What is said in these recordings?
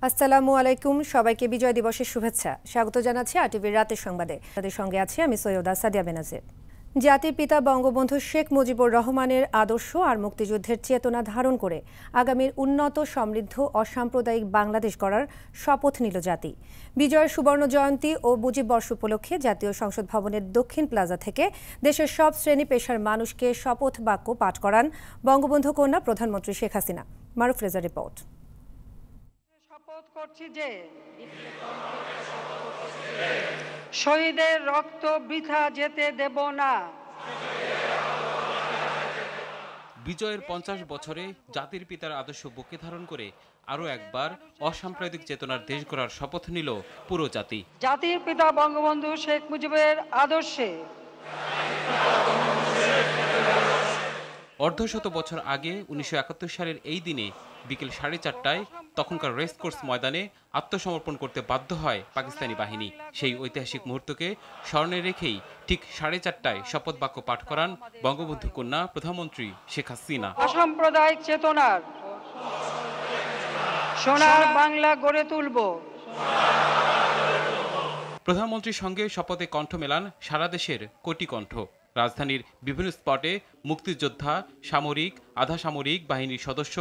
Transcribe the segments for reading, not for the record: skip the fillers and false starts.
আসসালামু আলাইকুম, সবাইকে বিজয় দিবসের শুভেচ্ছা। স্বাগত জানাচ্ছি আরটিভির রাতের সংবাদে। তাদের সঙ্গে আছি আমি সৈয়দা সাদিয়া বেনাজির। জাতির পিতা বঙ্গবন্ধু শেখ মুজিবুর রহমানের আদর্শ আর মুক্তিযুদ্ধের চেতনা ধারণ করে আগামীর উন্নত, সমৃদ্ধ, অসাম্প্রদায়িক বাংলাদেশ গড়ার শপথ নিল জাতি। বিজয়ের সুবর্ণ জয়ন্তী ও মুজিব বর্ষ উপলক্ষে জাতীয় সংসদ ভবনের দক্ষিণ প্লাজা থেকে দেশের সব শ্রেণী পেশার মানুষকে শপথ বাক্য পাঠ করান বঙ্গবন্ধু কন্যা প্রধানমন্ত্রী শেখ হাসিনা। মারুফ রেজা রিপোর্ট। শপথ করছি যে শহীদের রক্ত বৃথা যেতে দেব না। বিজয়ের ৫০ বছরে জাতির পিতার আদর্শ বুকে ধারণ করে আরও একবার অসাম্প্রদায়িক চেতনার দেশ গড়ার শপথ নিল পুরো জাতি। জাতির পিতা বঙ্গবন্ধু শেখ মুজিবের আদর্শে অর্ধশত বছর আগে ১৯৭১ সালের এই দিনে বিকেল ৪:৩০টায় তখনকার রেসকোর্স ময়দানে আত্মসমর্পণ করতে বাধ্য হয় পাকিস্তানি বাহিনী। সেই ঐতিহাসিক মুহূর্তকে স্মরণে রেখেই ঠিক ৪:৩০টায় শপথ বাক্য পাঠ করান বঙ্গবন্ধু কন্যা প্রধানমন্ত্রী শেখ হাসিনা। অসাম্প্রদায়িক চেতনার সোনার বাংলা গড়ে তুলব। প্রধানমন্ত্রীর সঙ্গে শপথে কণ্ঠ মেলান সারা দেশের কোটি কণ্ঠ। রাজধানীর বিভিন্ন স্পটে মুক্তিযোদ্ধা, সামরিক, আধা সামরিক বাহিনীর সদস্য,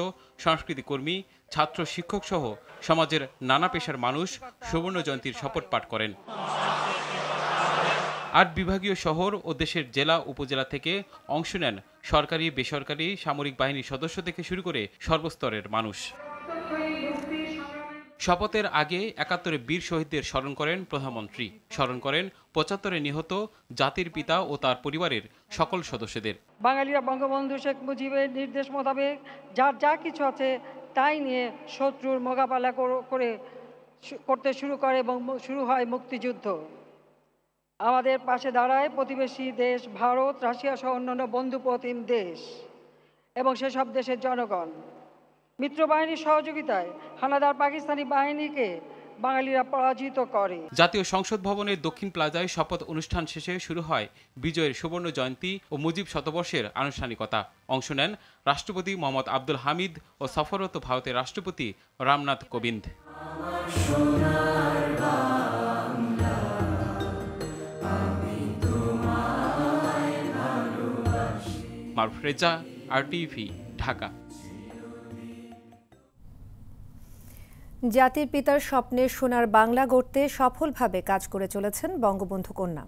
সংস্কৃতি কর্মী, ছাত্র, শিক্ষক সহ সমাজের নানা পেশার মানুষ সুবর্ণ জয়ন্তীর শপথ পাঠ করেন। ৮ বিভাগীয় শহর ও দেশের জেলা উপজেলা থেকে অংশ নেন সরকারি, বেসরকারি, সামরিক বাহিনীর সদস্য থেকে শুরু করে সর্বস্তরের মানুষ। শপথের আগে ৭১-এ বীর শহীদদের স্মরণ করেন প্রধানমন্ত্রী। স্মরণ করেন ৭৫-এ নিহত জাতির পিতা ও তার পরিবারের সকল সদস্যদের। বাঙালিরা বঙ্গবন্ধু শেখ মুজিবের নির্দেশ মোতাবেক যার যা কিছু আছে তাই নিয়ে শত্রুর মোকাবেলা করতে শুরু করে এবং শুরু হয় মুক্তিযুদ্ধ। আমাদের পাশে দাঁড়ায় প্রতিবেশী দেশ ভারত, রাশিয়া সহ অন্যান্য বন্ধুপ্রতিম দেশ এবং সেসব দেশের জনগণ। মিত্রবাহিনীর সহযোগিতায় হানাদার পাকিস্তানি বাহিনীকে বাঙালিরা পরাজিত করে। জাতীয় সংসদ ভবনের দক্ষিণ প্লাজায় শপথ অনুষ্ঠান শেষে শুরু হয় বিজয়ের সুবর্ণ জয়ন্তী ও মুজিব শতবর্ষের আনুষ্ঠানিকতা। অংশ নেন রাষ্ট্রপতি মোহাম্মদ আব্দুল হামিদ ও সফররত ভারতের রাষ্ট্রপতি রামনাথ কোবিন্দ। মারুফ রেজা, আরটিভি, ঢাকা। জাতির পিতার স্বপ্নের সোনার বাংলা গড়তে সফলভাবে কাজ করে চলেছেন বঙ্গবন্ধু কন্যা।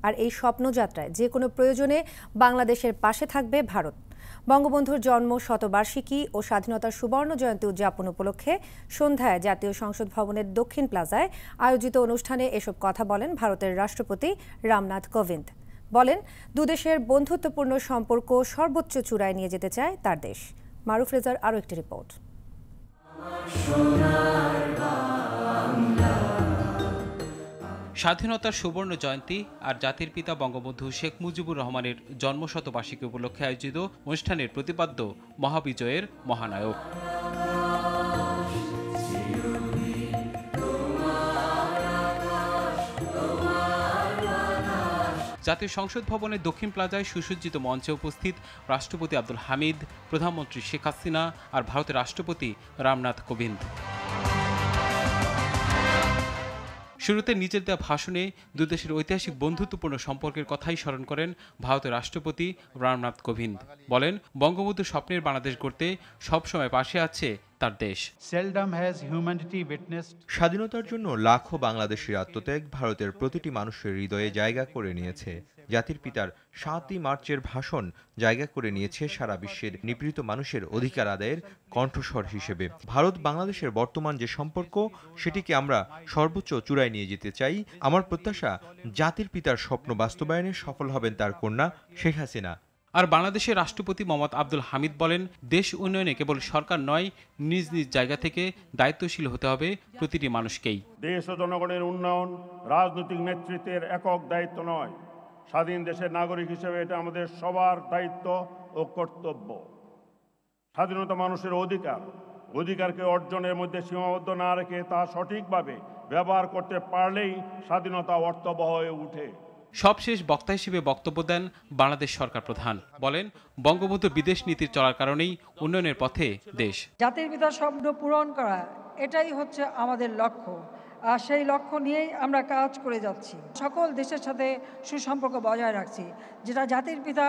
আর এই স্বপ্নযাত্রায় যে কোনো প্রয়োজনে বাংলাদেশের পাশে থাকবে ভারত। বঙ্গবন্ধুর জন্ম শতবার্ষিকী ও স্বাধীনতার সুবর্ণ জয়ন্তী উদযাপন উপলক্ষে সন্ধ্যায় জাতীয় সংসদ ভবনের দক্ষিণ প্লাজায় আয়োজিত অনুষ্ঠানে এসব কথা বলেন ভারতের রাষ্ট্রপতি রামনাথ কোবিন্দ। বলেন, দুদেশের বন্ধুত্বপূর্ণ সম্পর্ক সর্বোচ্চ চূড়ায় নিয়ে যেতে চায় তার দেশ। মারুফ রেজার আরও একটি রিপোর্ট। স্বাধীনতার সুবর্ণ জয়ন্তী আর জাতির পিতা বঙ্গবন্ধু শেখ মুজিবুর রহমানের জন্মশতবার্ষিকী উপলক্ষে আয়োজিত অনুষ্ঠানের প্রতিপাদ্য মহাবিজয়ের মহানায়ক। জাতীয় সংসদ ভবনের দক্ষিণ প্লাজায় সুসজ্জিত মঞ্চে উপস্থিত রাষ্ট্রপতি আব্দুল হামিদ, প্রধানমন্ত্রী শেখ হাসিনা আর ভারতের রাষ্ট্রপতি রামনাথ কোবিন্দ। শুরুতে নিজের দেওয়া ভাষণে দুদেশের ঐতিহাসিক বন্ধুত্বপূর্ণ সম্পর্কের কথাই স্মরণ করেন ভারতের রাষ্ট্রপতি রামনাথ কোবিন্দ। বলেন, বঙ্গবন্ধুর স্বপ্নের বাংলাদেশ গড়তে সবসময় পাশে আছে তার দেশ। স্বাধীনতার জন্য লাখো বাংলাদেশের আত্মত্যাগ ভারতের প্রতিটি মানুষের হৃদয়ে জায়গা করে নিয়েছে। জাতির পিতার ৭ই মার্চের ভাষণ জায়গা করে নিয়েছে সারা বিশ্বের নিপীড়িত মানুষের অধিকার আদায়ের কণ্ঠস্বর হিসেবে। ভারত বাংলাদেশের বর্তমান যে সম্পর্ক, সেটিকে আমরা সর্বোচ্চ চূড়ায় নিয়ে যেতে চাই। আমার প্রত্যাশা, জাতির পিতার স্বপ্ন বাস্তবায়নে সফল হবেন তার কন্যা শেখ হাসিনা। আর বাংলাদেশের রাষ্ট্রপতি মোহাম্মদ আব্দুল হামিদ বলেন, দেশ উন্নয়নে কেবল সরকার নয়, নিজ নিজ জায়গা থেকে দায়িত্বশীল হতে হবে প্রতিটি মানুষকেই। দেশ ও জনগণের উন্নয়ন রাজনৈতিক নেতৃত্বের একক দায়িত্ব নয়। স্বাধীন দেশের নাগরিক হিসেবে এটা আমাদের সবার দায়িত্ব ও কর্তব্য। স্বাধীনতা মানুষের অধিকারকে অর্জনের মধ্যে সীমাবদ্ধ না রেখে তা সঠিকভাবে ব্যবহার করতে পারলেই স্বাধীনতা অর্থবহ হয়ে ওঠে। সবশেষ বক্তা হিসেবে বক্তব্য দেন বাংলাদেশ সরকার প্রধান। বলেন, বঙ্গবন্ধু বিদেশ নীতির চলার কারণেই উন্নয়নের পথে দেশ। জাতির পিতার স্বপ্ন পূরণ করা এটাই হচ্ছে আমাদের লক্ষ্য। আর সেই লক্ষ্য নিয়েই আমরা কাজ করে যাচ্ছি। সকল দেশের সাথে সুসম্পর্ক বজায় রাখছি, যেটা জাতির পিতা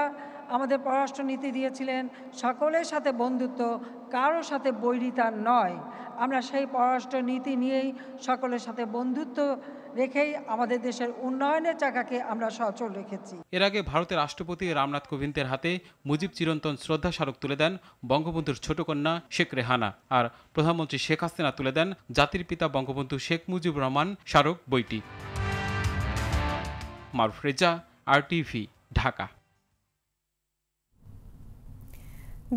আমাদের পররাষ্ট্রনীতি দিয়েছিলেন, সকলের সাথে বন্ধুত্ব, কারোর সাথে বৈরিতা নয়। আমরা সেই পররাষ্ট্র নীতি নিয়েই সকলের সাথে বন্ধুত্ব রেখেই আমাদের দেশের উন্নয়নের চাকাকে আমরা সচল রেখেছি। এর আগে ভারতের রাষ্ট্রপতি রামনাথ কোবিন্দের হাতে মুজিব চিরন্তন শ্রদ্ধা স্মারক তুলে দেন বঙ্গবন্ধুর ছোট কন্যা শেখ রেহানা, আর প্রধানমন্ত্রী শেখ হাসিনা তুলে দেন জাতির পিতা বঙ্গবন্ধু শেখ মুজিবুর রহমান স্মারক বইটি। মারুফ রেজা, RTV, ঢাকা।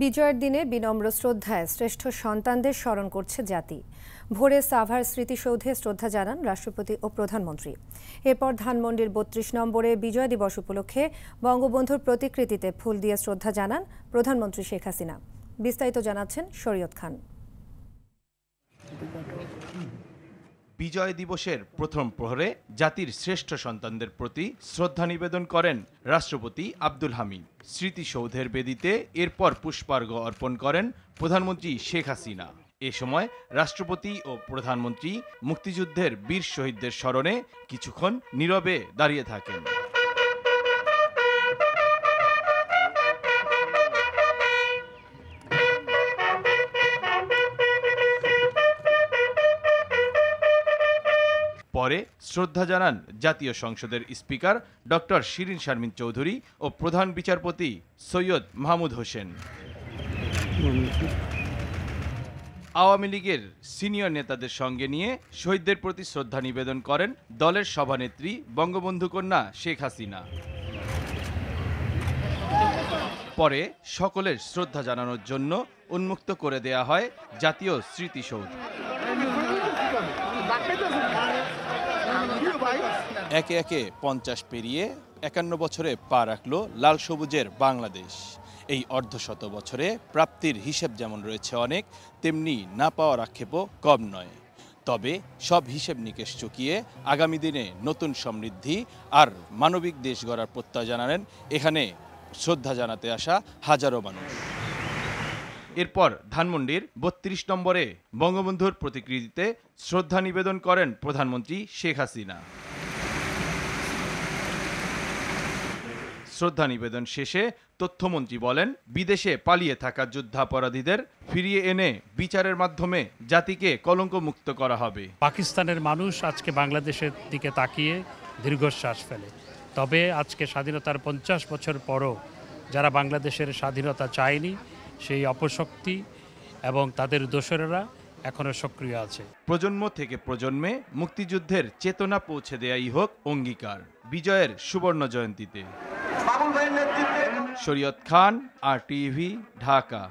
বিজয়ের দিনে বিনম্র শ্রদ্ধায় শ্রেষ্ঠ সন্তানদের স্মরণ করছে জাতি। ভোরে সাভার স্মৃতিসৌধে শ্রদ্ধা জানান রাষ্ট্রপতি ও প্রধানমন্ত্রী। এরপর ধানমন্ডির ৩২ নম্বরে বিজয় দিবস উপলক্ষে বঙ্গবন্ধুর প্রতিকৃতিতে ফুল দিয়ে শ্রদ্ধা জানান প্রধানমন্ত্রী শেখ হাসিনা। বিস্তারিত জানাচ্ছেন শরীয়ত খান। বিজয় দিবসের প্রথম প্রহরে জাতির শ্রেষ্ঠ সন্তানদের প্রতি শ্রদ্ধা নিবেদন করেন রাষ্ট্রপতি আব্দুল হামিদ। স্মৃতিসৌধের বেদিতে এরপর পুষ্পার্ঘ্য অর্পণ করেন প্রধানমন্ত্রী শেখ হাসিনা। এ সময় রাষ্ট্রপতি ও প্রধানমন্ত্রী মুক্তিযুদ্ধের বীর শহীদদের স্মরণে কিছুক্ষণ নীরবে দাঁড়িয়ে থাকেন। পরে শ্রদ্ধা জানান জাতীয় সংসদের স্পিকার ডক্টর শিরিন শারমিন চৌধুরী ও প্রধান বিচারপতি সৈয়দ মাহমুদ হোসেন। আওয়ামী লীগের সিনিয়র নেতাদের সঙ্গে নিয়ে শহীদদের প্রতি শ্রদ্ধা নিবেদন করেন দলের সভানেত্রী বঙ্গবন্ধু কন্যা শেখ হাসিনা। পরে সকলের শ্রদ্ধা জানানোর জন্য উন্মুক্ত করে দেয়া হয় জাতীয় স্মৃতিসৌধ। একে একে ৫০ পেরিয়ে ৫১ বছরে পা রাখল লাল সবুজের বাংলাদেশ। এই অর্ধশত বছরে প্রাপ্তির হিসেব যেমন রয়েছে অনেক, তেমনি না পাওয়ার আক্ষেপও কম নয়। তবে সব হিসেব নিকেশ চুকিয়ে আগামী দিনে নতুন সমৃদ্ধি আর মানবিক দেশ গড়ার প্রত্যয় জানালেন এখানে শ্রদ্ধা জানাতে আসা হাজারো মানুষ। এরপর ধানমন্ডির ৩২ নম্বরে বঙ্গবন্ধুর প্রতিকৃতিতে শ্রদ্ধা নিবেদন করেন প্রধানমন্ত্রী শেখ হাসিনা। শ্রদ্ধা নিবেদন শেষে তথ্যমন্ত্রী বলেন, বিদেশে পালিয়ে থাকা যুদ্ধাপরাধীদের ফিরিয়ে এনে বিচারের মাধ্যমে জাতিকে কলঙ্কমুক্ত করা হবে। পাকিস্তানের মানুষ আজকে বাংলাদেশের দিকে তাকিয়ে দীর্ঘশ্বাস ফেলে। তবে আজকে স্বাধীনতার ৫০ বছর পরও যারা বাংলাদেশের স্বাধীনতা চায়নি, সেই অপশক্তি এবং তাদের দোসরেরা এখনো সক্রিয় আছে। প্রজন্ম থেকে প্রজন্মে মুক্তিযুদ্ধের চেতনা পৌঁছে দেয়াই হোক অঙ্গীকার বিজয়ের সুবর্ণ জয়ন্তীতে। শরীয়ত খান, RTV, ঢাকা।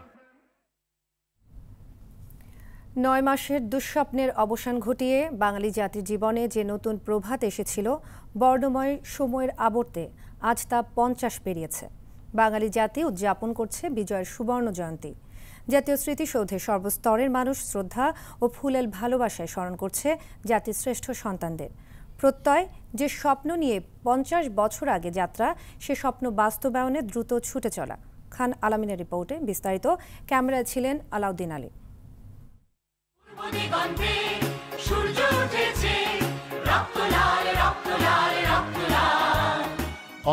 ৯ মাসের দুঃস্বপ্নের অবসান ঘটিয়ে বাঙালি জাতির জীবনে যে নতুন প্রভাত এসেছিল বর্ণময় সময়ের আবর্তে আজ তা ৫০ পেরিয়েছে। বাঙালি জাতি উদযাপন করছে বিজয়ের সুবর্ণ জয়ন্তী। জাতীয় স্মৃতিসৌধে সর্বস্তরের মানুষ শ্রদ্ধা ও ফুলেল ভালোবাসায় স্মরণ করছে জাতির শ্রেষ্ঠ সন্তানদের। প্রত্যয় যে স্বপ্ন নিয়ে ৫০ বছর আগে যাত্রা, সে স্বপ্ন বাস্তবায়নে দ্রুত ছুটে চলা। খান আলামিনের রিপোর্টে বিস্তারিত। ক্যামেরায় ছিলেন আলাউদ্দিন আলী।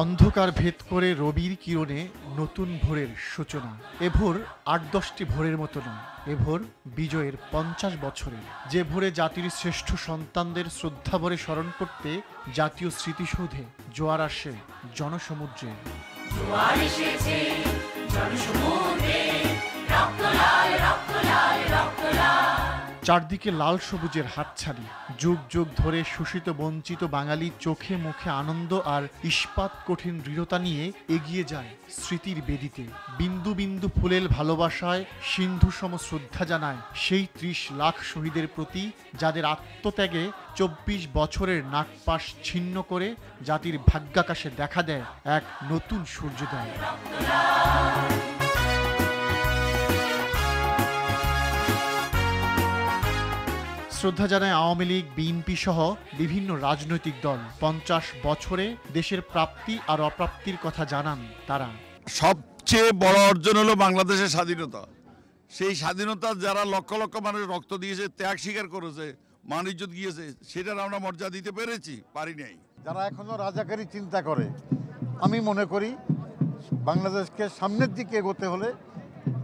অন্ধকার ভেদ করে রবির কিরণে নতুন ভোরের সূচনা। এ ভোর ৮-১০টি ভোরের মতো নয়, এ ভোর বিজয়ের ৫০ বছরের। যে ভোরে জাতির শ্রেষ্ঠ সন্তানদের শ্রদ্ধাভরে স্মরণ করতে জাতীয় স্মৃতিসৌধে জোয়ার আসে জনসমুদ্রে। চারদিকে লাল সবুজের হাতছানি। যুগ যুগ ধরে শোষিত বঞ্চিত বাঙালি চোখে মুখে আনন্দ আর ইস্পাত কঠিন দৃঢ়তা নিয়ে এগিয়ে যায় স্মৃতির বেদিতে। বিন্দু বিন্দু ফুলেল ভালোবাসায় সিন্ধু সম শ্রদ্ধা জানায় সেই ৩০ লাখ শহীদের প্রতি, যাদের আত্মত্যাগে ২৪ বছরের নাগপাশ ছিন্ন করে জাতির ভাগ্যাকাশে দেখা দেয় এক নতুন সূর্যোদয়। শ্রদ্ধা জানায় আওয়ামী লীগ, বিএনপি সহ বিভিন্ন রাজনৈতিক দল। ৫০ বছরে দেশের প্রাপ্তি আর অপ্রাপ্তির কথা জানান তারা। সবচেয়ে বড় অর্জন হলো বাংলাদেশের স্বাধীনতা। সেই স্বাধীনতা যারা লক্ষ লক্ষ মানুষ রক্ত দিয়েছে, ত্যাগ স্বীকার করেছে, মান ইজ্জত গিয়েছে, সেটার আমরা মর্যাদা দিতে পারি নাই। যারা এখনো রাজাকারী চিন্তা করে, আমি মনে করি বাংলাদেশকে সামনের দিকে এগোতে হলে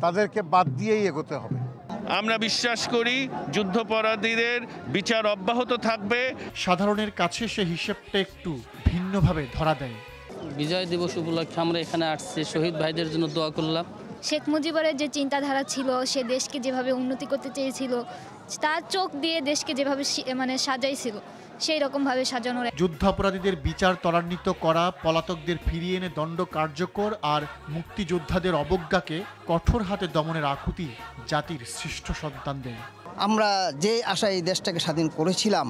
তাদেরকে বাদ দিয়েই এগোতে হবে। আমরা বিশ্বাস করি যুদ্ধাপরাধীদের বিচার অব্যাহত থাকবে। সাধারণের কাছে সে হিসেবটা একটু ভিন্নভাবে ধরা দেয়। বিজয় দিবস উপলক্ষে আমরা এখানে আসছি, শহীদ ভাইদের জন্য দোয়া করলাম। শেখ মুজিবুরের যে চিন্তাধারা ছিল, সে দেশকে যেভাবে উন্নতি করতে চেয়েছিল, তার চোখ দিয়ে দেশকে যেভাবে সাজাইছিল, সেই রকমভাবে সাজানো। যুদ্ধাপরাধীদের বিচার ত্বরান্বিত করা, পলাতকদের ফিরিয়ে এনে দণ্ড কার্যকর আর মুক্তিযোদ্ধাদের অবজ্ঞাকে কঠোর হাতে দমনের আকুতি জাতির শ্রেষ্ঠ সন্তানদের। আমরা যে আশায় এই দেশটাকে স্বাধীন করেছিলাম,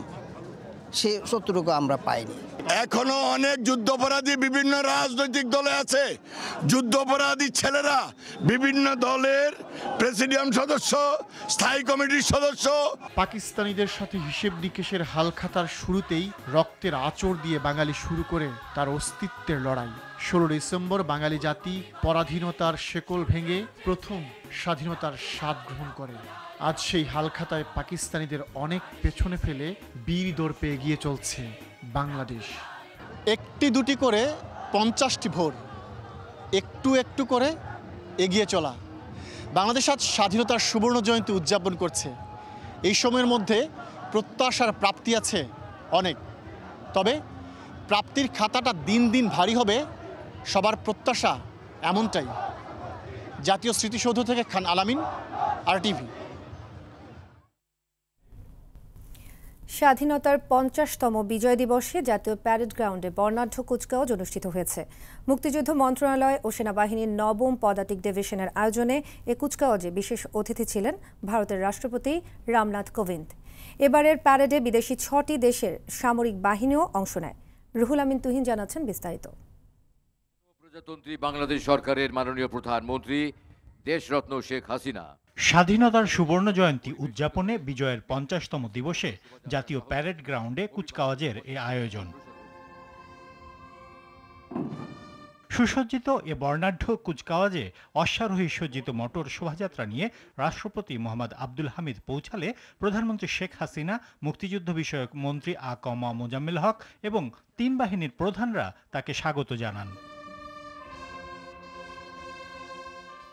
সে সত্যটুকু আমরা পাইনি। এখনো অনেক যুদ্ধাপরাধী বিভিন্ন রাজনৈতিক দলে আছে। যুদ্ধাপরাধী ছেলেরা বিভিন্ন দলের প্রেসিডিয়াম সদস্য, স্থায়ী কমিটির সদস্য। পাকিস্তানিদের সাথে হিসেব নিকেশের হালখাতার শুরুতেই রক্তের আঁচড় দিয়ে বাঙালি শুরু করে তার অস্তিত্বের লড়াই। 16 ডিসেম্বর বাঙালি জাতি পরাধীনতার শেকল ভেঙে প্রথম স্বাধীনতার স্বাদ গ্রহণ করে। আজ সেই হালখাতায় পাকিস্তানিদের অনেক পেছনে ফেলে বীর দর্পে এগিয়ে চলছে বাংলাদেশ। একটি দুটি করে 50টি ভোর, একটু একটু করে এগিয়ে চলা। বাংলাদেশ আজ স্বাধীনতার সুবর্ণ জয়ন্তী উদযাপন করছে। এই সময়ের মধ্যে প্রত্যাশার প্রাপ্তি আছে অনেক, তবে প্রাপ্তির খাতাটা দিন দিন ভারী হবে, সবার প্রত্যাশা এমনটাই। জাতীয় স্মৃতিসৌধ থেকে খান আলামিন, RTV। স্বাধীনতার 50তম বিজয় দিবসে জাতীয় প্যারেড গ্রাউন্ডে বর্ণাঢ্য কুচকাওয়াজ অনুষ্ঠিত হয়েছে। মুক্তিযুদ্ধ মন্ত্রণালয় ও সেনাবাহিনীর 9ম পদাতিক ডিভিশনের আয়োজনে এ কুচকাওয়াজে বিশেষ অতিথি ছিলেন ভারতের রাষ্ট্রপতি রামনাথ কোবিন্দ। এবারের প্যারেডে বিদেশি 6টি দেশের সামরিক বাহিনীও অংশ নেয়। রুহুল আমিন তুহিন জানাচ্ছেন বিস্তারিত। প্রজাতন্ত্রী বাংলাদেশ সরকারের মাননীয় প্রধানমন্ত্রী দেশরত্ন শেখ হাসিনা স্বাধীনতার সুবর্ণ জয়ন্তী উদযাপনে বিজয়ের 50তম দিবসে জাতীয় প্যারেড গ্রাউন্ডে কুচকাওয়াজের এ আয়োজন। সুসজ্জিত এ বর্ণাঢ্য কুচকাওয়াজে অশ্বারোহী সজ্জিত মোটর শোভাযাত্রা নিয়ে রাষ্ট্রপতি মোহাম্মদ আব্দুল হামিদ পৌঁছালে প্রধানমন্ত্রী শেখ হাসিনা, মুক্তিযুদ্ধ বিষয়ক মন্ত্রী আ.ক.ম মোজাম্মেল হক এবং 3 বাহিনীর প্রধানরা তাকে স্বাগত জানান।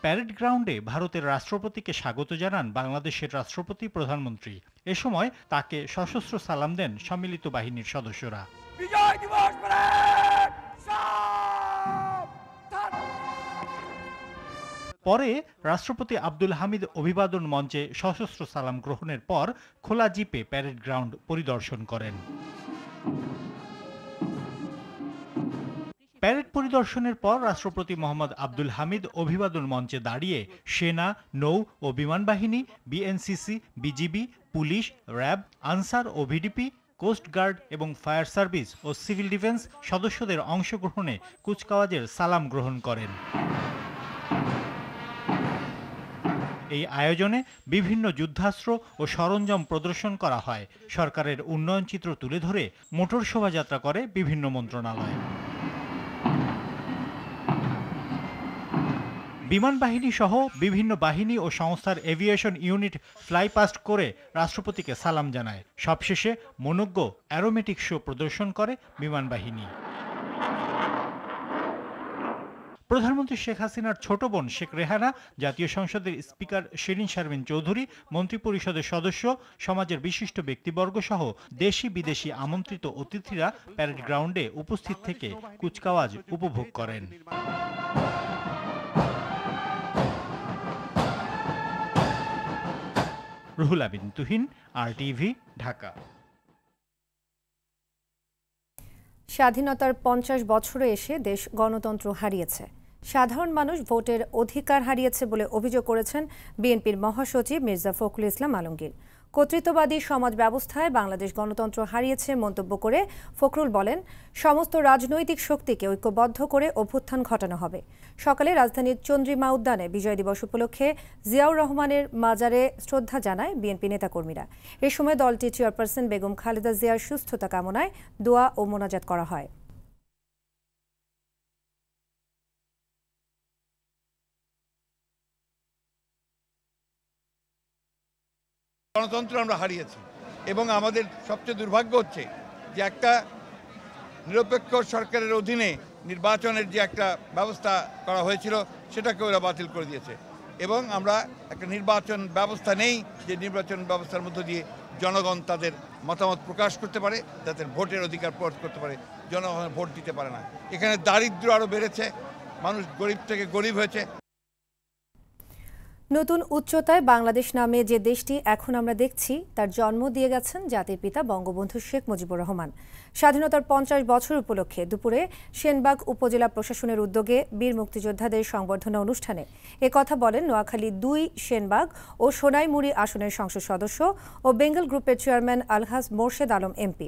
প্যারেড গ্রাউন্ডে ভারতের রাষ্ট্রপতিকে স্বাগত জানান বাংলাদেশের রাষ্ট্রপতি প্রধানমন্ত্রী। এ সময় তাকে সশস্ত্র সালাম দেন সম্মিলিত বাহিনীর সদস্যরা। পরে রাষ্ট্রপতি আব্দুল হামিদ অভিবাদন মঞ্চে সশস্ত্র সালাম গ্রহণের পর খোলা জিপে প্যারেড গ্রাউন্ড পরিদর্শন করেন। প্যারেড পরিদর্শনের পর রাষ্ট্রপতি মোহাম্মদ আব্দুল হামিদ অভিবাদন মঞ্চে দাঁড়িয়ে সেনা, নৌ ও বিমান বাহিনী, BNCC, BGB, police, RAB, Ansar ও ভিডিপি, কোস্ট গার্ড এবং ফায়ার সার্ভিস ও সিভিল ডিফেন্স সদস্যদের অংশগ্রহণে কুচকাওয়াজের সালাম গ্রহণ করেন। এই আয়োজনে বিভিন্ন যুদ্ধাস্ত্র ও সরঞ্জাম প্রদর্শন করা হয়। সরকারের উন্নয়ন চিত্র তুলে ধরে মোটর শোভাযাত্রা করে বিভিন্ন মন্ত্রণালয়। বিমান বাহিনী সহ বিভিন্ন বাহিনী ও সংস্থার এভিয়েশন ইউনিট ফ্লাই পাস্ট করে রাষ্ট্রপতিকে সালাম জানায়। সবশেষে মনোজ্ঞ অ্যারোমেটিক শো প্রদর্শন করে বিমান বাহিনী। প্রধানমন্ত্রী শেখ হাসিনার ছোট বোন শেখ রেহানা, জাতীয় সংসদের স্পিকার শিরিন শারমিন চৌধুরী, মন্ত্রিপরিষদের সদস্য, সমাজের বিশিষ্ট ব্যক্তিবর্গ সহ দেশি বিদেশি আমন্ত্রিত অতিথিরা প্যারেড গ্রাউন্ডে উপস্থিত থেকে কুচকাওয়াজ উপভোগ করেন। রুহুল আমিন তুহিন, RTV, ঢাকা। স্বাধীনতার 50 বছরে এসে দেশ গণতন্ত্র হারিয়েছে, সাধারণ মানুষ ভোটের অধিকার হারিয়েছে বলে অভিযোগ করেছেন বিএনপির মহাসচিব মির্জা ফখরুল ইসলাম আলমগীর। কর্তৃত্ববাদী সমাজ ব্যবস্থায় বাংলাদেশ গণতন্ত্র হারিয়েছে মন্তব্য করে ফখরুল বলেন, সমস্ত রাজনৈতিক শক্তিকে ঐক্যবদ্ধ করে অভ্যুত্থান ঘটানো হবে। সকালে রাজধানীর চন্দ্রিমা উদ্যানে বিজয় দিবস উপলক্ষে জিয়াউর রহমানের মাজারে শ্রদ্ধা জানায় বিএনপি নেতাকর্মীরা। এ সময় দলটির চেয়ারপারসন বেগম খালেদা জিয়ার সুস্থতা কামনায় দোয়া ও মোনাজাত করা হয়। গণতন্ত্র আমরা হারিয়েছি এবং আমাদের সবচেয়ে দুর্ভাগ্য হচ্ছে যে একটা নিরপেক্ষ সরকারের অধীনে নির্বাচনের যে একটা ব্যবস্থা করা হয়েছিল সেটাকে ওরা বাতিল করে দিয়েছে এবং আমরা একটা নির্বাচন ব্যবস্থা নেই যে নির্বাচন ব্যবস্থার মধ্য দিয়ে জনগণ তাদের মতামত প্রকাশ করতে পারে, তাদের ভোটের অধিকার প্রয়োগ করতে পারে। জনগণ ভোট দিতে পারে না। এখানে দারিদ্র্য আরও বেড়েছে, মানুষ গরিব থেকে গরিব হয়েছে। নতুন উচ্চতায় বাংলাদেশ নামে যে দেশটি এখন আমরা দেখছি তার জন্ম দিয়ে গেছেন জাতির পিতা বঙ্গবন্ধু শেখ মুজিবুর রহমান। স্বাধীনতার 50 বছর উপলক্ষে দুপুরে সেনবাগ উপজেলা প্রশাসনের উদ্যোগে বীর মুক্তিযোদ্ধাদের সংবর্ধনা অনুষ্ঠানে একথা বলেন নোয়াখালী 2 সেনবাগ ও সোনাইমুড়ি আসনের সংসদ সদস্য ও বেঙ্গল গ্রুপের চেয়ারম্যান আলহাজ মোর্শেদ আলম এমপি।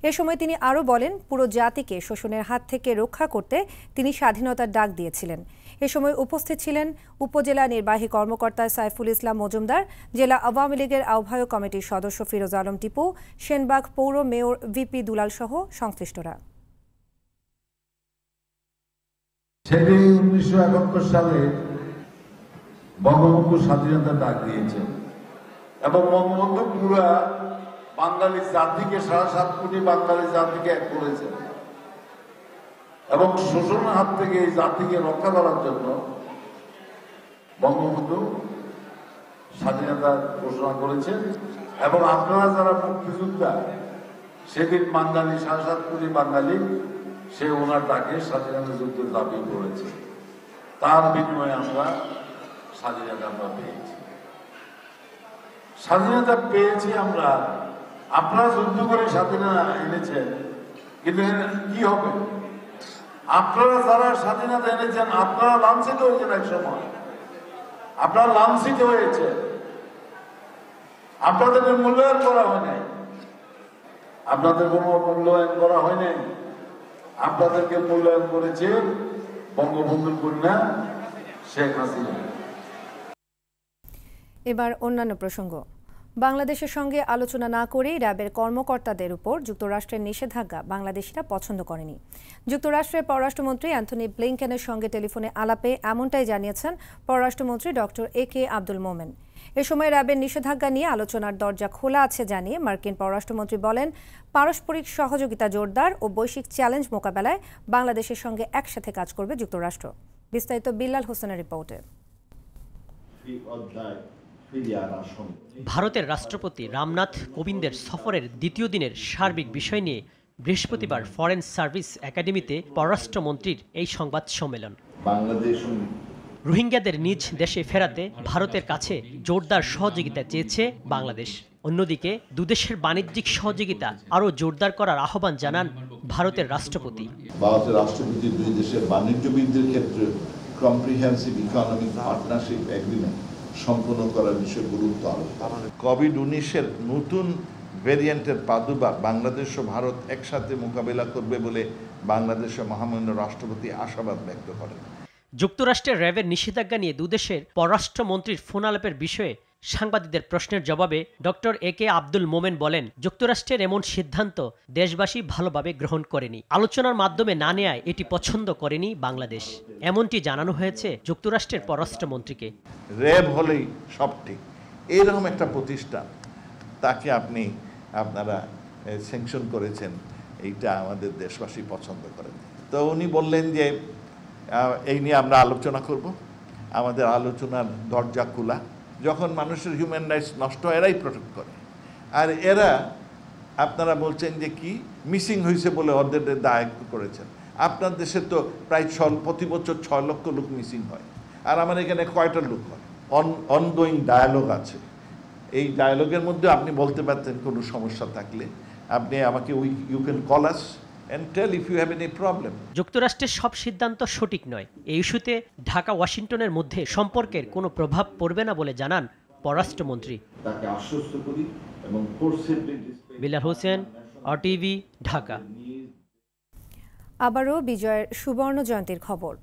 এ সময় তিনি আরও বলেন, পুরো জাতিকে শোষণের হাত থেকে রক্ষা করতে তিনি স্বাধীনতার ডাক দিয়েছিলেন। এ সময় উপস্থিত ছিলেন উপজেলা নির্বাহী কর্মকর্তা সাইফুল ইসলাম মজুমদার, জেলা আওয়ামী লীগের আহ্বায়ক কমিটির সদস্য ফিরোজ আলম টিপু, সেনবাগ পৌর মেয়র ভিপি দুলাল সহ সংশ্লিষ্টরা। সেদিন 1971 সালে বঙ্গবন্ধু স্বাধীনতার ডাক দিয়েছেন এবং বঙ্গবন্ধু পুরা বাঙালি জাতিকে 7.5 কোটি বাঙালি জাতিকে এক করেছেন এবং শোষণের হাত থেকে এই জাতিকে রক্ষা করার জন্য বঙ্গবন্ধু স্বাধীনতা ঘোষণা করেছেন এবং আপনারা যারা মুক্তিযোদ্ধা সেদিন বাঙালি 7.5 কোটি বাঙালি সে ওনার ডাকে স্বাধীনতা যুদ্ধের দাবি করেছে, তার বিনিময়ে আমরা স্বাধীনতা পেয়েছি। স্বাধীনতা পেয়েছি আমরা, আপনারা যুদ্ধ করে স্বাধীনতা এনেছেন, কিন্তু কি হবে? আপনারা যারা স্বাধীনতা এনেছেন আপনারা লাঞ্ছিত হয়েছেন, এক সময় আপনারা লাঞ্ছিত হয়েছে, আপনাদের মূল্যায়ন করা হয় নাই, আপনাদের কোনো মূল্যায়ন করা হয় নাই। আপনাদেরকে মূল্যায়ন করেছে বঙ্গবন্ধুর কন্যা শেখ হাসিনা। এবার অন্যান্য প্রসঙ্গ। বাংলাদেশের সঙ্গে আলোচনা না করেই র্যাবের কর্মকর্তাদের উপর যুক্তরাষ্ট্রের নিষেধাজ্ঞা বাংলাদেশিরা পছন্দ করেনি। যুক্তরাষ্ট্রের পররাষ্ট্রমন্ত্রী অ্যান্থনি ব্লিংকেনের সঙ্গে টেলিফোনে আলাপে এমনটাই জানিয়েছেন পররাষ্ট্রমন্ত্রী ডক্টর একে আব্দুল মোমেন। এ সময় র্যাবের নিষেধাজ্ঞা নিয়ে আলোচনার দরজা খোলা আছে জানিয়ে মার্কিন পররাষ্ট্রমন্ত্রী বলেন, পারস্পরিক সহযোগিতা জোরদার ও বৈশ্বিক চ্যালেঞ্জ মোকাবেলায় বাংলাদেশের সঙ্গে একসাথে কাজ করবে যুক্তরাষ্ট্র। বিস্তারিত বিল্লাল হোসেনের রিপোর্টে। ভারতের রাষ্ট্রপতি রামনাথ কোবিন্দের সফরের দ্বিতীয় দিনের সার্বিক বিষয় নিয়ে বৃহস্পতিবার ফরেন সার্ভিস একাডেমিতে পররাষ্ট্রমন্ত্রীর এই সংবাদ সম্মেলন। রোহিঙ্গাদের নিজ দেশে ফেরাতে ভারতের কাছে জোরদার সহযোগিতা চেয়েছে বাংলাদেশ। অন্যদিকে দুদেশের বাণিজ্যিক সহযোগিতা আরও জোরদার করার আহ্বান জানান ভারতের রাষ্ট্রপতি। ভারতের রাষ্ট্রপতি দুই দেশের বাণিজ্য বৃদ্ধির ক্ষেত্রে কম্প্রিহেন্সিভ ইকোনমিক পার্টনারশিপ এগ্রিমেন্ট সম্পন্ন করার বিষয়ে গুরুত্ব আরোপ করেন। কোভিড-19 নতুন ভ্যারিয়েন্টের প্রাদুর্ভাব বাংলাদেশ ও ভারত একসাথে মোকাবেলা করবে বলে বাংলাদেশের মহামান্য রাষ্ট্রপতি আশাবাদ ব্যক্ত করেন। যুক্তরাষ্ট্রের র্যাবের নিষেধাজ্ঞা নিয়ে দুদেশের পররাষ্ট্রমন্ত্রীর ফোন আলাপের বিষয়ে সাংবাদিকদের প্রশ্নের জবাবে ডক্টর একে আব্দুল মোমেন বলেন, যুক্তরাষ্ট্রের এমন সিদ্ধান্ত দেশবাসী ভালোভাবে গ্রহণ করেনি। আলোচনার মাধ্যমে না নেয়ায় এটি পছন্দ করেনি বাংলাদেশ। এমনটি জানানো হয়েছে যুক্তরাষ্ট্রের পররাষ্ট্রমন্ত্রীকে। র্যাব হলেই সব ঠিক, এরকম একটা প্রতিষ্ঠান তাকে আপনারা স্যাংশন করেছেন, এইটা আমাদের দেশবাসী পছন্দ করেন। তো উনি বললেন যে এই নিয়ে আমরা আলোচনা করব, আমাদের আলোচনার দরজা খোলা। যখন মানুষের হিউম্যান রাইটস নষ্ট এরাই প্রোটেক্ট করে, আর এরা আপনারা বলছেন যে কি মিসিং হয়েছে বলে ওদের দায় করেছেন। আপনার দেশে তো প্রায় প্রতি বছর 6 লক্ষ লোক মিসিং হয়, আর আমার এখানে কয়টা লোক হয়। অনগোয়িং ডায়ালগ আছে, এই ডায়ালগের মধ্যে আপনি বলতে পারতেন কোনো সমস্যা থাকলে আপনি আমাকে you can call us and tell if you have any problem. যুক্তরাষ্ট্রের সব সিদ্ধান্ত সঠিক নয়। এই ইস্যুতে ঢাকা ওয়াশিংটনের মধ্যে সম্পর্কের কোনো প্রভাব পড়বে না বলে জানান পররাষ্ট্রমন্ত্রী। তাকে আশ্বস্ত করি এবং ফোর্সিবলি। বিল্লাল হোসেন, আরটিভি, ঢাকা। আবারও বিজয়ের সুবর্ণ জয়ন্তীর খবর।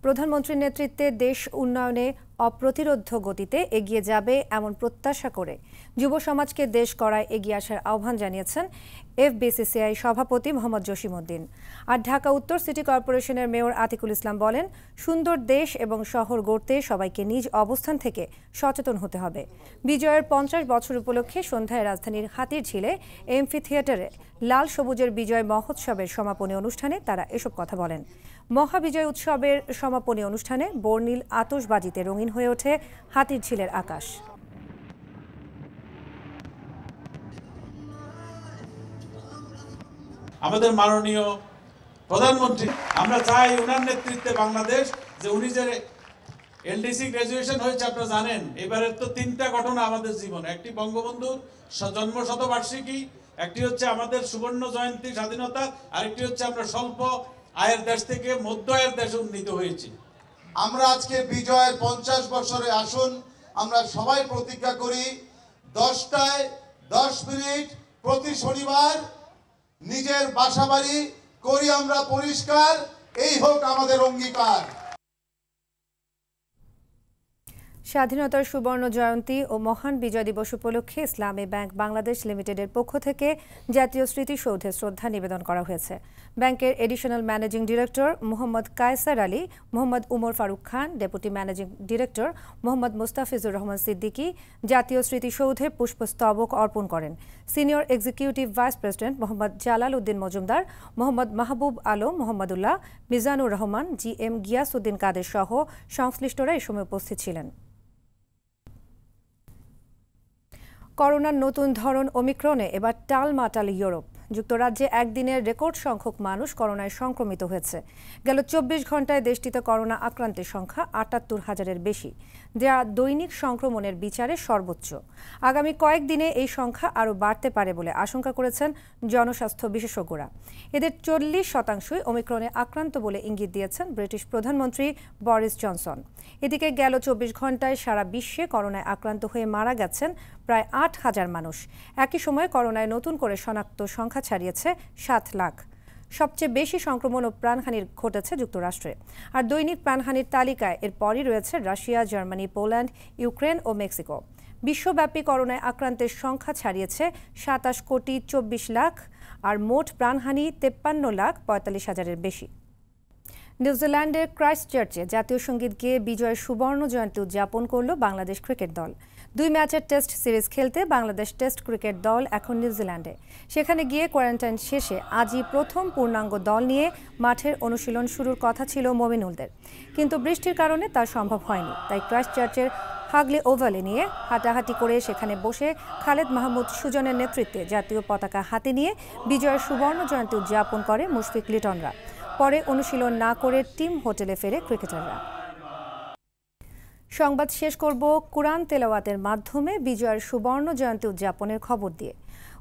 প্রধানমন্ত্রীর নেতৃত্বে দেশ উন্নয়নে অপ্রতিরোধ্য গতিতে এগিয়ে যাবে এমন প্রত্যাশা করে যুব সমাজকে দেশ গড়ায় এগিয়ে আসার আহ্বান জানিয়েছেন এফবিসিসিআই সভাপতি মোহাম্মদ জসিমউদ্দিন। আর ঢাকা উত্তর সিটি কর্পোরেশনের মেয়র আতিকুল ইসলাম বলেন, সুন্দর দেশ এবং শহর গড়তে সবাইকে নিজ অবস্থান থেকে সচেতন হতে হবে। বিজয়ের 50 বছর উপলক্ষে সন্ধ্যায় রাজধানীর হাতিরঝিলে এমফি থিয়েটারে লাল সবুজের বিজয় মহোৎসবের সমাপনী অনুষ্ঠানে তারা এসব কথা বলেন। মহাবিজয় উৎসবের সমাপনী অনুষ্ঠানে বর্ণিল আতশবাজিতে রঙিন হয়ে ওঠে হাতিরঝিলের আকাশ। আমাদের মাননীয় প্রধানমন্ত্রী, আমরা চাই ওনার নেতৃত্বে বাংলাদেশ, যে উনি যে এলডিসি গ্রাজুয়েশন হয়েছে আপনারা জানেন, এবারের তো 3টা ঘটনা আমাদের জীবনে, একটি বঙ্গবন্ধুর জন্ম শতবার্ষিকী, একটি হচ্ছে আমাদের সুবর্ণ জয়ন্তী স্বাধীনতা, আরেকটি হচ্ছে আমরা স্বল্প আয়ের দেশ থেকে মধ্য আয়ের দেশে উন্নীত হয়েছি। আমরা আজকে বিজয়ের 50 বছরে আসুন আমরা সবাই প্রতিজ্ঞা করি 10টায় 10 মিনিট প্রতি শনিবার নিজের বাসাবাড়ি করি আমরা পরিষ্কার, এই হোক আমাদের অঙ্গীকার। স্বাধীনতার সুবর্ণ জয়ন্তী ও মহান বিজয় দিবস উপলক্ষে ইসলামী ব্যাংক বাংলাদেশ লিমিটেডের পক্ষ থেকে জাতীয় স্মৃতিসৌধে শ্রদ্ধা নিবেদন করা হয়েছে। ব্যাংকের additional managing director Mohammad Kaiser Ali, Mohammad Umar Faruk Khan, deputy managing director Mohammad Mustafizur Rahman Siddiqui জাতীয় স্মৃতিসৌধে পুষ্পস্তবক অর্পণ করেন। Senior executive vice president Mohammad Jalal Uddin Majumder, Mohammad Mahbub Alam, Mohammadullah, Mizanur Rahman, GM Giasuddin Kader সহ সংশ্লিষ্টরা এ সময় উপস্থিত ছিলেন। করোনার নতুন ধরন ওমিক্রনে এবার টালমাটাল ইউরোপ। যুক্তরাজ্যে একদিনের রেকর্ড সংখ্যক মানুষ করোনায় সংক্রমিত হয়েছে। গেল 24 ঘন্টায় দেশটিতে করোনা আক্রান্তের সংখ্যা 78,000-এর বেশি, যা দৈনিক সংক্রমণের বিচারে সর্বোচ্চ। আগামী কয়েকদিনে এই সংখ্যা আরও বাড়তে পারে বলে আশঙ্কা করেছেন জনস্বাস্থ্য বিশেষজ্ঞরা। এদের 40% ওমিক্রনে আক্রান্ত বলে ইঙ্গিত দিয়েছেন ব্রিটিশ প্রধানমন্ত্রী বরিস জনসন। এদিকে গেল 24 ঘন্টায় সারা বিশ্বে করোনায় আক্রান্ত হয়ে মারা গেছেন প্রায় 8,000 মানুষ। একই সময়ে করোনায় নতুন করে শনাক্ত সংখ্যা ছাড়িয়েছে 7 লাখ। সবচেয়ে বেশি সংক্রমণ ও প্রাণহানির ঘটেছে যুক্তরাষ্ট্রে। আর দৈনিক প্রাণহানির তালিকায় এরপরই রয়েছে রাশিয়া, জার্মানি, পোল্যান্ড, ইউক্রেন ও মেক্সিকো। বিশ্বব্যাপী করোনায় আক্রান্তের সংখ্যা ছাড়িয়েছে 27,24 লাখ, আর মোট প্রাণহানি 53,45,000-এর বেশি। নিউজিল্যান্ডের ক্রাইস্টচার্চে জাতীয় সঙ্গীত গেয়ে বিজয়ের সুবর্ণ জয়ন্তী উদযাপন করল বাংলাদেশ ক্রিকেট দল। 2 ম্যাচের টেস্ট সিরিজ খেলতে বাংলাদেশ টেস্ট ক্রিকেট দল এখন নিউজিল্যান্ডে। সেখানে গিয়ে কোয়ারেন্টাইন শেষে আজই প্রথম পূর্ণাঙ্গ দল নিয়ে মাঠের অনুশীলন শুরুর কথা ছিল মমিনুলদের, কিন্তু বৃষ্টির কারণে তা সম্ভব হয়নি। তাই ক্রাইস্টচার্চের হাগলি ওভালে নিয়ে হাঁটাহাঁটি করে সেখানে বসে খালেদ মাহমুদ সুজনের নেতৃত্বে জাতীয় পতাকা হাতে নিয়ে বিজয়ের সুবর্ণ জয়ন্তী উদযাপন করে মুশফিক লিটনরা। পরে অনুশীলন না করে টিম হোটেলে ফেরে ক্রিকেটাররা। সংবাদ শেষ করব কুরআন তেলাওয়াতের মাধ্যমে বিজয়ের সুবর্ণ জয়ন্তী উদযাপনের খবর দিয়ে।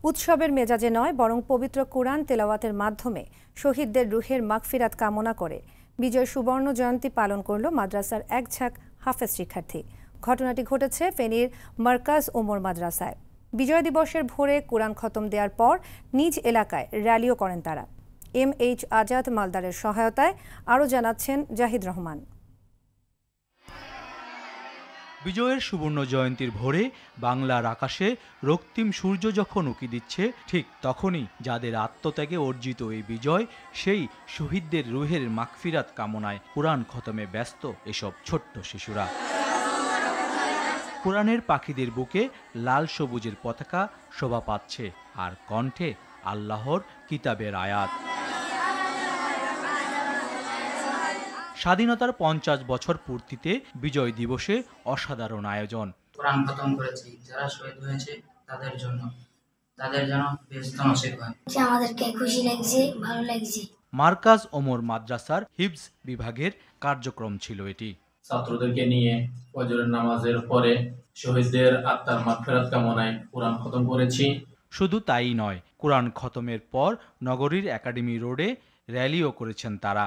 উৎসবের মেজাজে নয়, বরং পবিত্র কুরআন তেলাওয়াতের মাধ্যমে শহীদদের রুহের মাগফিরাত কামনা করে বিজয় সুবর্ণ জয়ন্তী পালন করল মাদ্রাসার এক ঝাঁক হাফেজ শিক্ষার্থী। ঘটনাটি ঘটেছে ফেনীর মার্কাজ ওমর মাদ্রাসায়। বিজয় দিবসের ভোরে কুরআন খতম দেওয়ার পর নিজ এলাকায় র্যালিও করেন তারা। MH আজাদ মালদারের সহায়তায় আরও জানাচ্ছেন জাহিদ রহমান। বিজয়ের সুবর্ণ জয়ন্তীর ভোরে বাংলার আকাশে রক্তিম সূর্য যখন উঁকি দিচ্ছে, ঠিক তখনই যাদের আত্মত্যাগে অর্জিত এই বিজয়, সেই শহীদদের রুহের মাগফিরাত কামনায় কুরআন খতমে ব্যস্ত এসব ছোট্ট শিশুরা। কুরআনের পাখিদের বুকে লাল সবুজের পতাকা শোভা পাচ্ছে, আর কণ্ঠে আল্লাহর কিতাবের আয়াত। স্বাধীনতার 50 বছর পূর্তিতে বিজয় দিবসে অসাধারণ আয়োজন। কুরআন খতম করেছি, যারা শহীদ হয়েছে তাদের জন্য, তাদের যেন বেহেশত নসিব হয়। আমাদেরকে খুশি লাগছে, ভালো লাগছে। মার্কাজ ওমর মাদ্রাসার হিফজ বিভাগের কার্যক্রম ছিল এটি। ছাত্রদেরকে নিয়ে ফজরের নামাজের পরে শহীদদের আত্মার মাগফিরাত কামনায় কুরআন খতম করেছি। শুধু তাই নয়, কুরআন খতমের পর নগরীর একাডেমি রোডে র্যালিও করেছেন তারা।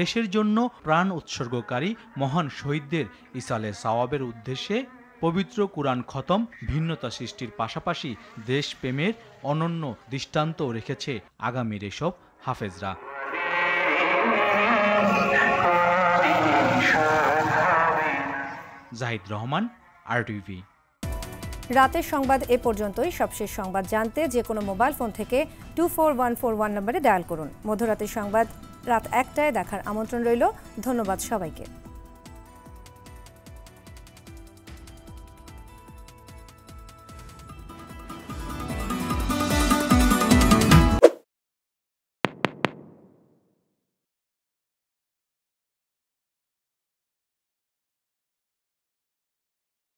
দেশের জন্য প্রাণ উৎসর্গকারী মহান শহীদদের ইসালে সাওয়াবের উদ্দেশ্যে পবিত্র কুরআন খতম ভিন্নতা সৃষ্টির পাশাপাশি দেশপ্রেমের অনন্য দৃষ্টান্ত রেখেছে আগামীর এসব হাফেজরা। জাহিদ রহমান, RTV। রাতের সংবাদ এ পর্যন্তই। সবশেষ সংবাদ জানতে যে কোনো মোবাইল ফোন থেকে 24141 নম্বরে ডায়াল করুন। মধ্যরাতের সংবাদ রাত 1টায় দেখার আমন্ত্রণ রইল। ধন্যবাদ সবাইকে।